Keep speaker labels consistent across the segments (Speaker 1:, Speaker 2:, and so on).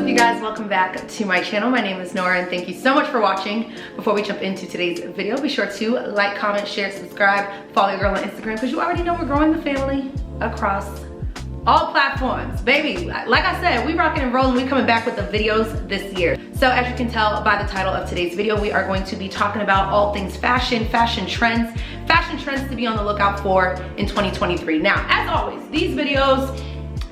Speaker 1: up, you guys? Welcome back to my channel. My name is Nora and thank you so much for watching. Before we jump into today's video, be sure to like, comment, share, subscribe, follow your girl on Instagram because you already know we're growing the family across all platforms. Baby, like I said, we rocking and rolling. We coming back with the videos this year. So as you can tell by the title of today's video, we are going to be talking about all things fashion trends to be on the lookout for in 2023. Now, as always, these videos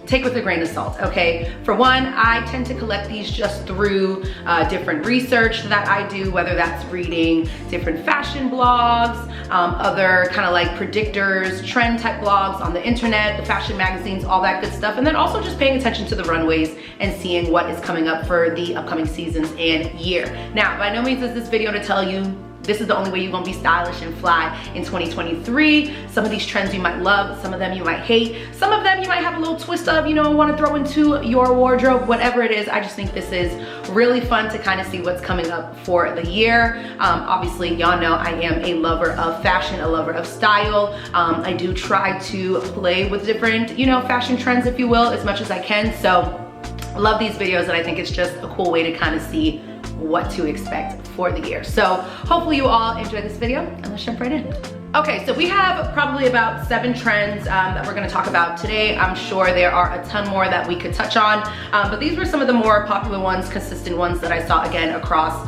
Speaker 1: take with a grain of salt, okay? For one, I tend to collect these just through different research that I do, whether that's reading different fashion blogs, other kind of like predictors, trend type blogs on the internet, the fashion magazines, all that good stuff. And then also just paying attention to the runways and seeing what is coming up for the upcoming seasons and year. Now, by no means is this video to tell you this is the only way you're gonna be stylish and fly in 2023. Some of these trends you might love, some of them you might hate, some of them you might have a little twist of, you know, want to throw into your wardrobe, whatever it is. I just think this is really fun to kind of see what's coming up for the year. Obviously, y'all know I am a lover of fashion, a lover of style. I do try to play with different, you know, fashion trends, if you will, as much as I can. So I love these videos and I think it's just a cool way to kind of see what to expect for the year. So hopefully you all enjoyed this video and let's jump right in. Okay, so we have probably about 7 trends that we're gonna talk about today. I'm sure there are a ton more that we could touch on, but these were some of the more popular ones, consistent ones that I saw again across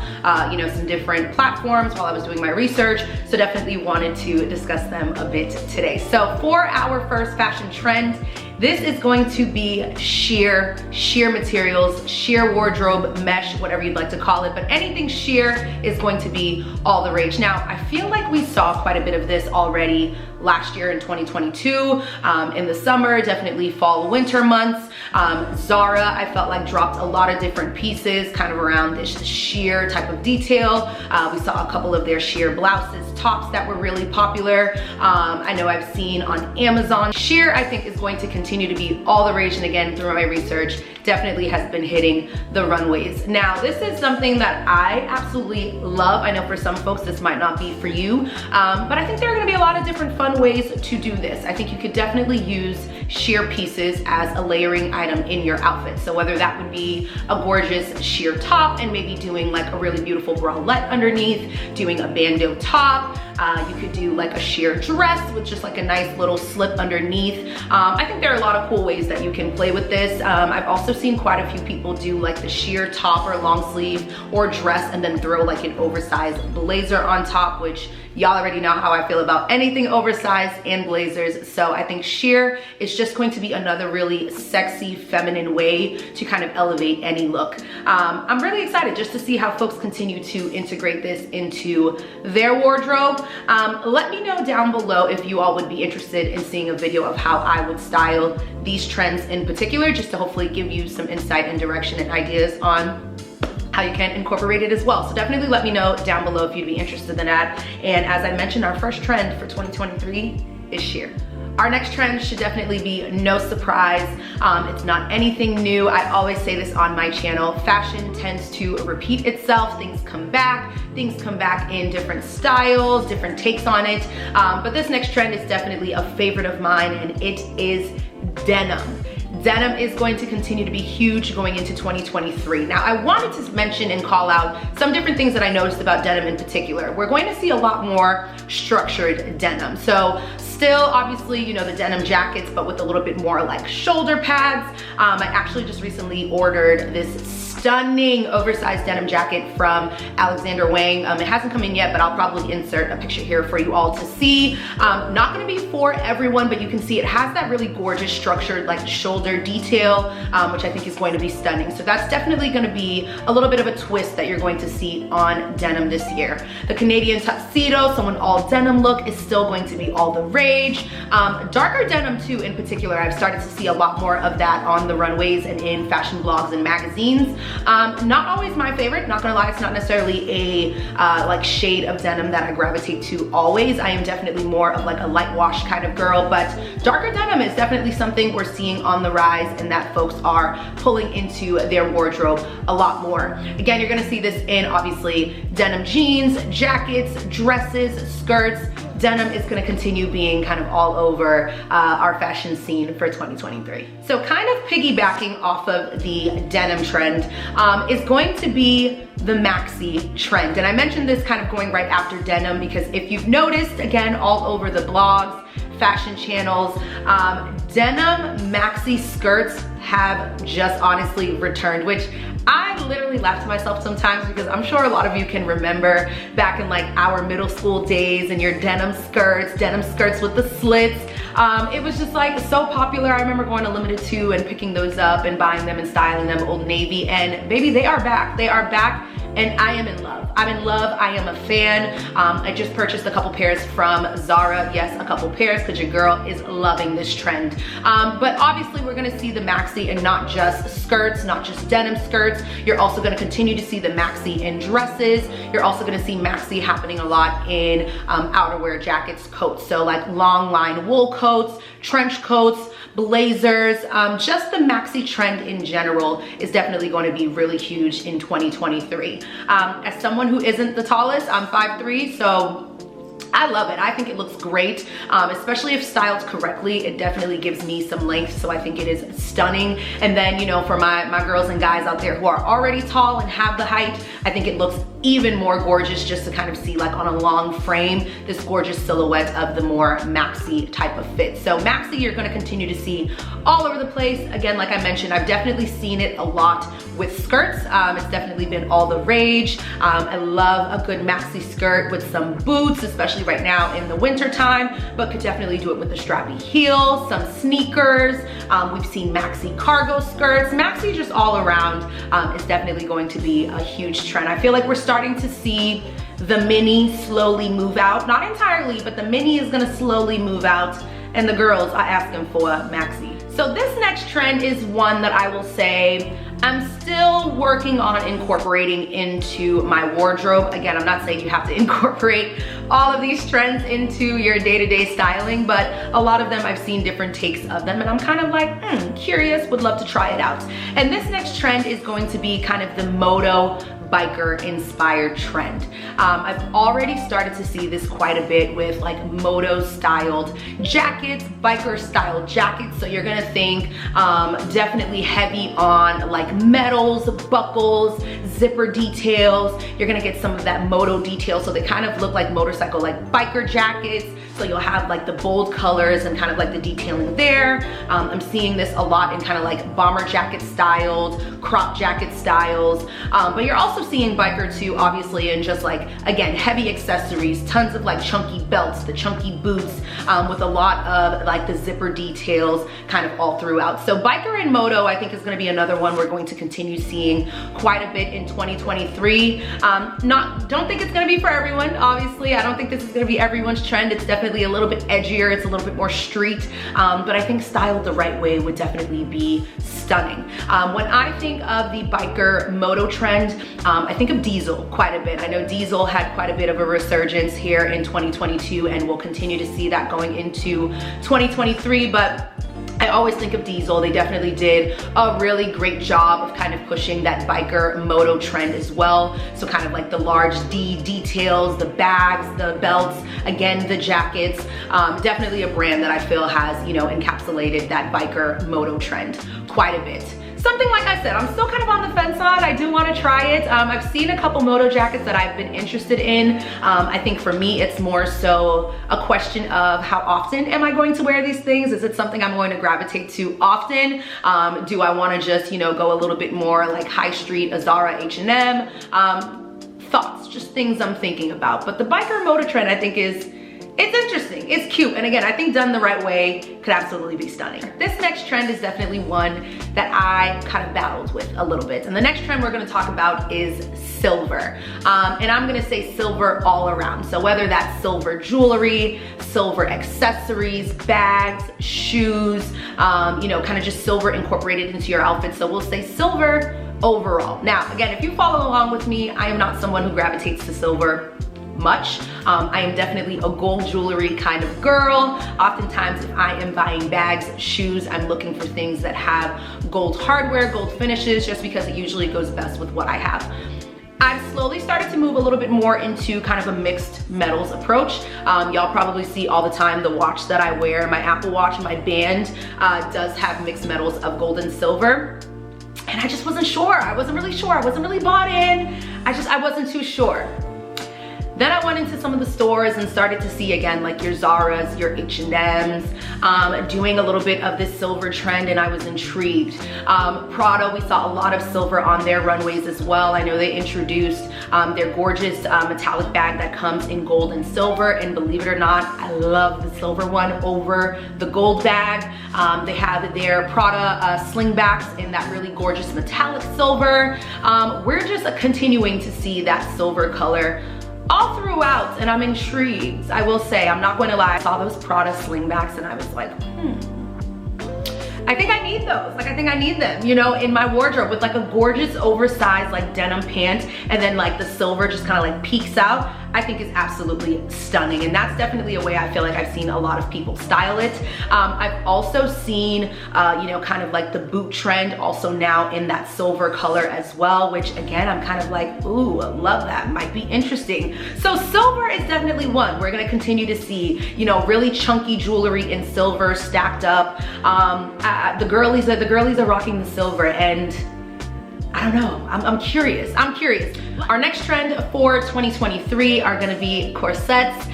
Speaker 1: you know, some different platforms while I was doing my research. So definitely wanted to discuss them a bit today. So for our first fashion trend, this is going to be sheer materials, sheer wardrobe, mesh, whatever you'd like to call it, but anything sheer is going to be all the rage. Now, I feel like we saw quite a bit of this already last year in 2022, in the summer, definitely fall, winter months. Zara, I felt like dropped a lot of different pieces kind of around this sheer type of detail. We saw a couple of their sheer blouses, tops that were really popular. I know I've seen on Amazon. Sheer, I think, is going to continue to be all the rage, and again, through my research, definitely has been hitting the runways. Now, this is something that I absolutely love. I know for some folks this might not be for you, but I think there are gonna be a lot of different fun ways to do this. I think you could definitely use sheer pieces as a layering item in your outfit. So whether that would be a gorgeous sheer top and maybe doing like a really beautiful bralette underneath, doing a bandeau top, you could do like a sheer dress with just like a nice little slip underneath. I think there are a lot of cool ways that you can play with this. I've also seen quite a few people do like the sheer top or long sleeve or dress and then throw like an oversized blazer on top, which y'all already know how I feel about anything oversized and blazers. So I think sheer is just going to be another really sexy, feminine way to kind of elevate any look. I'm really excited just to see how folks continue to integrate this into their wardrobe. Let me know down below if you all would be interested in seeing a video of how I would style these trends in particular, just to hopefully give you some insight and direction and ideas on how you can incorporate it as well. So definitely let me know down below if you'd be interested in that. And as I mentioned, our first trend for 2023 is sheer. Our next trend should definitely be no surprise. It's not anything new. I always say this on my channel. Fashion tends to repeat itself. Things come back in different styles, different takes on it. But this next trend is definitely a favorite of mine, and it is denim. Denim is going to continue to be huge going into 2023. Now, I wanted to mention and call out some different things that I noticed about denim in particular. We're going to see a lot more structured denim. So still, obviously, you know, the denim jackets, but with a little bit more like shoulder pads. I actually just recently ordered this stunning oversized denim jacket from Alexander Wang. It hasn't come in yet, but I'll probably insert a picture here for you all to see. Not gonna be for everyone, but you can see it has that really gorgeous structured like shoulder detail, which I think is going to be stunning. So that's definitely gonna be a little bit of a twist that you're going to see on denim this year. The Canadian tuxedo, so an all denim look, is still going to be all the rage. Darker denim too, in particular, I've started to see a lot more of that on the runways and in fashion blogs and magazines. Not always my favorite, not gonna lie, it's not necessarily a like shade of denim that I gravitate to always. I am definitely more of like a light wash kind of girl, but darker denim is definitely something we're seeing on the rise and that folks are pulling into their wardrobe a lot more. Again, you're gonna see this in obviously denim jeans, jackets, dresses, skirts, denim is gonna continue being kind of all over our fashion scene for 2023. So kind of piggybacking off of the denim trend is going to be the maxi trend. And I mentioned this kind of going right after denim because if you've noticed, again, all over the blogs, fashion channels, denim maxi skirts have just honestly returned, which I literally laugh to myself sometimes because I'm sure a lot of you can remember back in like our middle school days and your denim skirts with the slits. It was just like so popular. I remember going to Limited 2 and picking those up and buying them and styling them, Old Navy, and baby, they are back. They are back. And I am in love. I'm in love, I am a fan. I just purchased a couple pairs from Zara. Yes, a couple pairs, because your girl is loving this trend. But obviously we're gonna see the maxi and not just skirts, not just denim skirts. You're also gonna continue to see the maxi in dresses. You're also gonna see maxi happening a lot in outerwear, jackets, coats. So like long line wool coats, trench coats, blazers, just the maxi trend in general is definitely going to be really huge in 2023. As someone who isn't the tallest, I'm 5'3", so I love it. I think it looks great, especially if styled correctly. It definitely gives me some length, so I think it is stunning. And then, you know, for my girls and guys out there who are already tall and have the height, I think it looks even more gorgeous just to kind of see like on a long frame, this gorgeous silhouette of the more maxi type of fit. So maxi, you're gonna continue to see all over the place. Again, like I mentioned, I've definitely seen it a lot with skirts. It's definitely been all the rage. I love a good maxi skirt with some boots, especially right now in the winter time, but could definitely do it with a strappy heel, some sneakers. We've seen maxi cargo skirts. Maxi just all around is definitely going to be a huge trend. I feel like we're starting to see the mini slowly move out. Not entirely, but the mini is gonna slowly move out and the girls are asking for maxi. So this next trend is one that I will say I'm still working on incorporating into my wardrobe. Again, I'm not saying you have to incorporate all of these trends into your day-to-day styling, but a lot of them I've seen different takes of them and I'm kind of like, curious, would love to try it out. And this next trend is going to be kind of the MOTO biker inspired trend. I've already started to see this quite a bit with like MOTO styled jackets, biker style jackets. So you're gonna think definitely heavy on like metals, buckles, zipper details. You're gonna get some of that MOTO detail. So they kind of look like motorcycle, like biker jackets. So you'll have like the bold colors and kind of like the detailing there. I'm seeing this a lot in kind of like bomber jacket styled, crop jacket styles. But you're also seeing biker too, obviously, and just like, again, heavy accessories, tons of like chunky belts, the chunky boots, with a lot of like the zipper details kind of all throughout. So biker and MOTO, I think, is gonna be another one we're going to continue seeing quite a bit in 2023. Don't think it's gonna be for everyone, obviously. I don't think this is gonna be everyone's trend. It's definitely a little bit edgier, it's a little bit more street, but I think styled the right way would definitely be stunning. When I think of the biker MOTO trend, I think of diesel quite a bit. I know diesel had quite a bit of a resurgence here in 2022 and we'll continue to see that going into 2023, but I always think of diesel. They definitely did a really great job of kind of pushing that biker MOTO trend as well. So kind of like the large D details, the bags, the belts, again, the jackets. Definitely a brand that I feel has, you know, encapsulated that biker MOTO trend quite a bit. Something like I said, I'm still kind of on the fence on. I do want to try it. I've seen a couple MOTO jackets that I've been interested in. I think for me, it's more so a question of how often am I going to wear these things? Is it something I'm going to gravitate to often? Do I want to just, you know, go a little bit more like high street, a Zara, H&M? Thoughts, just things I'm thinking about. But the biker MOTO trend, I think, it's interesting, it's cute, and again, I think done the right way could absolutely be stunning. This next trend is definitely one that I kind of battled with a little bit, and the next trend we're gonna talk about is silver. And I'm gonna say silver all around. So whether that's silver jewelry, silver accessories, bags, shoes, you know, kind of just silver incorporated into your outfit. So we'll say silver overall. Now, again, if you follow along with me, I am not someone who gravitates to silver much. I am definitely a gold jewelry kind of girl. Oftentimes, if I am buying bags, shoes, I'm looking for things that have gold hardware, gold finishes, just because it usually goes best with what I have. I've slowly started to move a little bit more into kind of a mixed metals approach. Y'all probably see all the time the watch that I wear, my Apple Watch, my band does have mixed metals of gold and silver. And I just wasn't sure. I wasn't really sure. I wasn't really bought in. I wasn't too sure. Then I went into some of the stores and started to see again, like your Zara's, your H&M's, doing a little bit of this silver trend, and I was intrigued. Prada, we saw a lot of silver on their runways as well. I know they introduced their gorgeous metallic bag that comes in gold and silver, and believe it or not, I love the silver one over the gold bag. They have their Prada slingbacks in that really gorgeous metallic silver. We're just continuing to see that silver color all throughout, and I'm intrigued. I will say, I'm not going to lie, I saw those Prada slingbacks and I was like, I think I need those. Like, I think I need them, you know, in my wardrobe with like a gorgeous oversized like denim pant, and then like the silver just kind of like peeks out. I think is absolutely stunning, and that's definitely a way I feel like I've seen a lot of people style it. I've also seen, you know, kind of like the boot trend also now in that silver color as well, which again, I'm kind of like, ooh, love that, might be interesting. So silver is definitely one. We're gonna continue to see, you know, really chunky jewelry in silver stacked up. The girlies are rocking the silver, and I don't know, I'm curious. Our next trend for 2023 are gonna be corsets.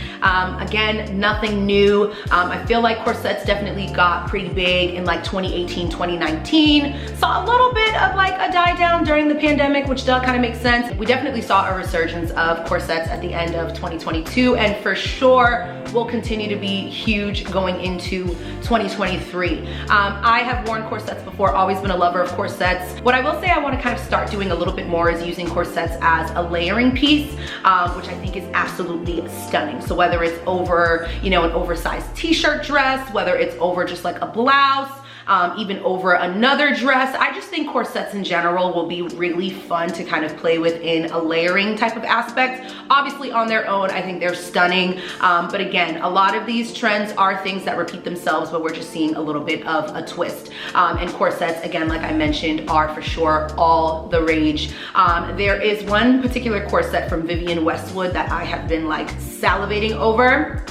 Speaker 1: Again, nothing new. I feel like corsets definitely got pretty big in like 2018, 2019. Saw a little bit of like a die down during the pandemic, which does kind of make sense. We definitely saw a resurgence of corsets at the end of 2022, and for sure will continue to be huge going into 2023. I have worn corsets before, always been a lover of corsets. What I will say I want to kind of start doing a little bit more is using corsets as a layering piece, which I think is absolutely stunning. So whether it's over, you know, an oversized t-shirt dress, whether it's over just like a blouse, even over another dress. I just think corsets in general will be really fun to kind of play with in a layering type of aspect. Obviously on their own, I think they're stunning. But again, a lot of these trends are things that repeat themselves, but we're just seeing a little bit of a twist. And corsets, again, like I mentioned, are for sure all the rage. There is one particular corset from Vivienne Westwood that I have been like salivating over.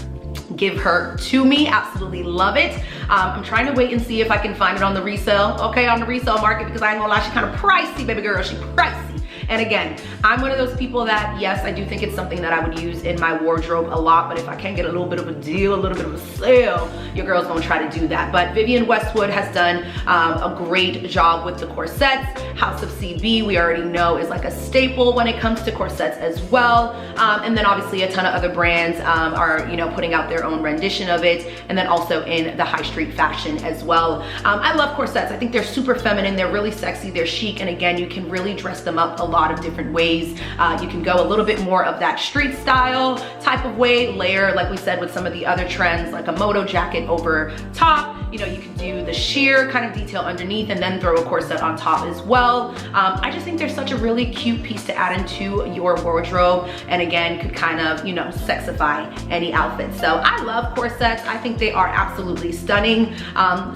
Speaker 1: Give her to me, absolutely love it. I'm trying to wait and see if I can find it on the resale, okay, on the resale market, because I ain't gonna lie, she's kind of pricey, baby girl, she pricey. And again, I'm one of those people that, yes, I do think it's something that I would use in my wardrobe a lot, but if I can't get a little bit of a deal, a little bit of a sale, your girl's gonna try to do that. But Vivienne Westwood has done a great job with the corsets. House of CB, we already know, is like a staple when it comes to corsets as well. And then obviously a ton of other brands are, you know, putting out their own rendition of it, and then also in the high street fashion as well. I love corsets. I think they're super feminine, they're really sexy, they're chic, and again, you can really dress them up a lot of different ways. You can go a little bit more of that street style type of way, layer, like we said, with some of the other trends, like a MOTO jacket over top. You know, you can do the sheer kind of detail underneath and then throw a corset on top as well. I just think they're such a really cute piece to add into your wardrobe, and again, could kind of, you know, sexify any outfit. So I love corsets. I think they are absolutely stunning.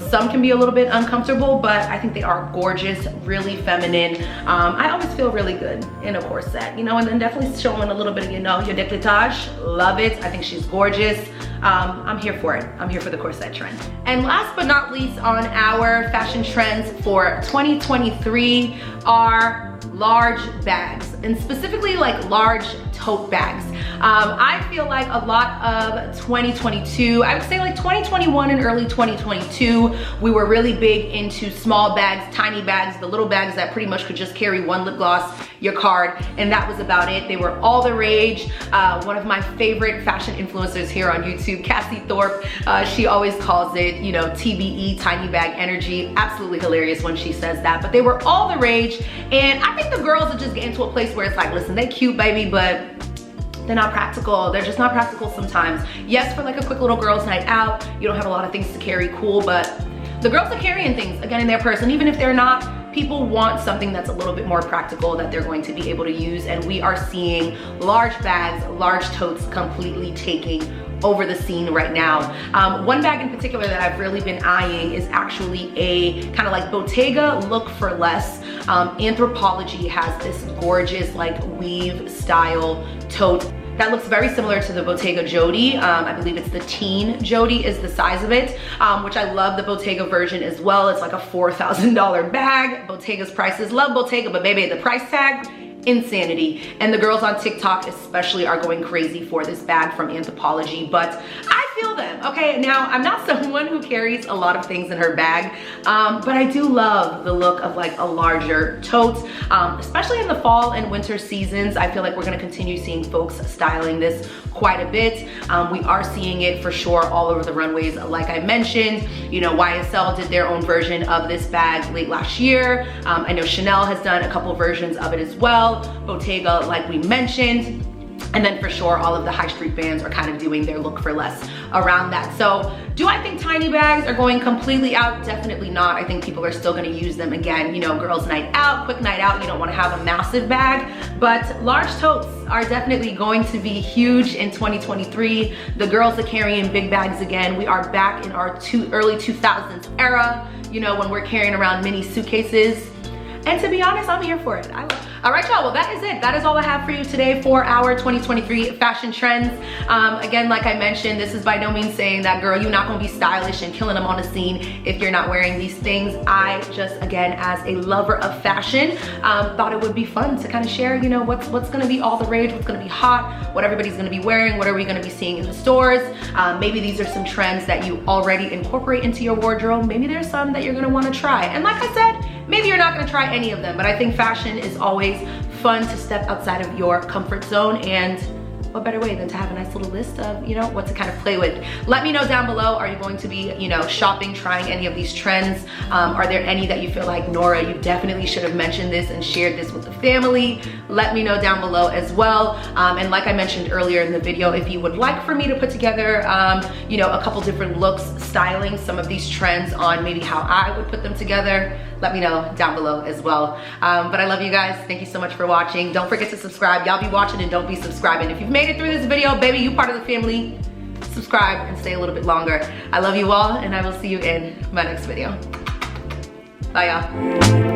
Speaker 1: Some can be a little bit uncomfortable, but I think they are gorgeous, really feminine. I always feel really good in a corset, you know, and then definitely showing a little bit of, you know, your décolletage. Love it. I think she's gorgeous. I'm here for it. I'm here for the corset trend. And last but not least on our fashion trends for 2023 are large bags, and specifically like large tote bags. I feel like a lot of 2022, I would say like 2021 and early 2022, we were really big into small bags, tiny bags, the little bags that pretty much could just carry one lip gloss, your card, and that was about it. They were all the rage. One of my favorite fashion influencers here on YouTube, Cassie Thorpe, she always calls it, you know, TBE, tiny bag energy. Absolutely hilarious when she says that, but they were all the rage. And I think the girls are just getting to a place where it's like, listen, they cute, baby, but they're not practical. They're just not practical sometimes. Yes, for like a quick little girls' night out, you don't have a lot of things to carry, cool, but the girls are carrying things, again, in their purse, and even if they're not, people want something that's a little bit more practical that they're going to be able to use, and we are seeing large bags, large totes completely taking over the scene right now. One bag in particular that I've really been eyeing is actually a kind of like Bottega look for less. Anthropologie has this gorgeous like weave style tote that looks very similar to the Bottega Jodie. I believe it's the teen Jodie is the size of it, which I love the Bottega version as well. It's like a $4,000 bag. Bottega's prices, love Bottega, but baby, the price tag, insanity. And the girls on TikTok especially are going crazy for this bag from Anthropologie, but I feel them, okay? Now, I'm not someone who carries a lot of things in her bag, but I do love the look of like a larger tote, especially in the fall and winter seasons. I feel like we're gonna continue seeing folks styling this quite a bit. We are seeing it for sure all over the runways. Like I mentioned, you know, YSL did their own version of this bag late last year. I know Chanel has done a couple versions of it as well. Bottega, like we mentioned. And then for sure, all of the high street brands are kind of doing their look for less around that. So do I think tiny bags are going completely out? Definitely not. I think people are still gonna use them again, you know, girls' night out, quick night out. You don't wanna have a massive bag, but large totes are definitely going to be huge in 2023. The girls are carrying big bags again. We are back in our early 2000s era, you know, when we're carrying around mini suitcases. And to be honest, I'm here for it. All right, y'all, well, that is it. That is all I have for you today for our 2023 fashion trends. Again, like I mentioned, this is by no means saying that, girl, you're not gonna be stylish and killing them on the scene if you're not wearing these things. I just, again, as a lover of fashion, thought it would be fun to kind of share, you know, what's gonna be all the rage, what's gonna be hot, what everybody's gonna be wearing, what are we gonna be seeing in the stores. Maybe these are some trends that you already incorporate into your wardrobe. Maybe there's some that you're gonna wanna try. And like I said, maybe you're not gonna try any of them, but I think fashion is always fun to step outside of your comfort zone, and what better way than to have a nice little list of, you know, what to kind of play with. Let me know down below, are you going to be, you know, shopping, trying any of these trends? Are there any that you feel like, Norah, you definitely should have mentioned this and shared this with the family? Let me know down below as well. And like I mentioned earlier in the video, if you would like for me to put together, you know, a couple different looks, styling some of these trends on maybe how I would put them together, let me know down below as well. But I love you guys. Thank you so much for watching. Don't forget to subscribe. Y'all be watching and don't be subscribing. If you've made it through this video, baby, you part of the family. Subscribe and stay a little bit longer. I love you all, and I will see you in my next video. Bye, y'all.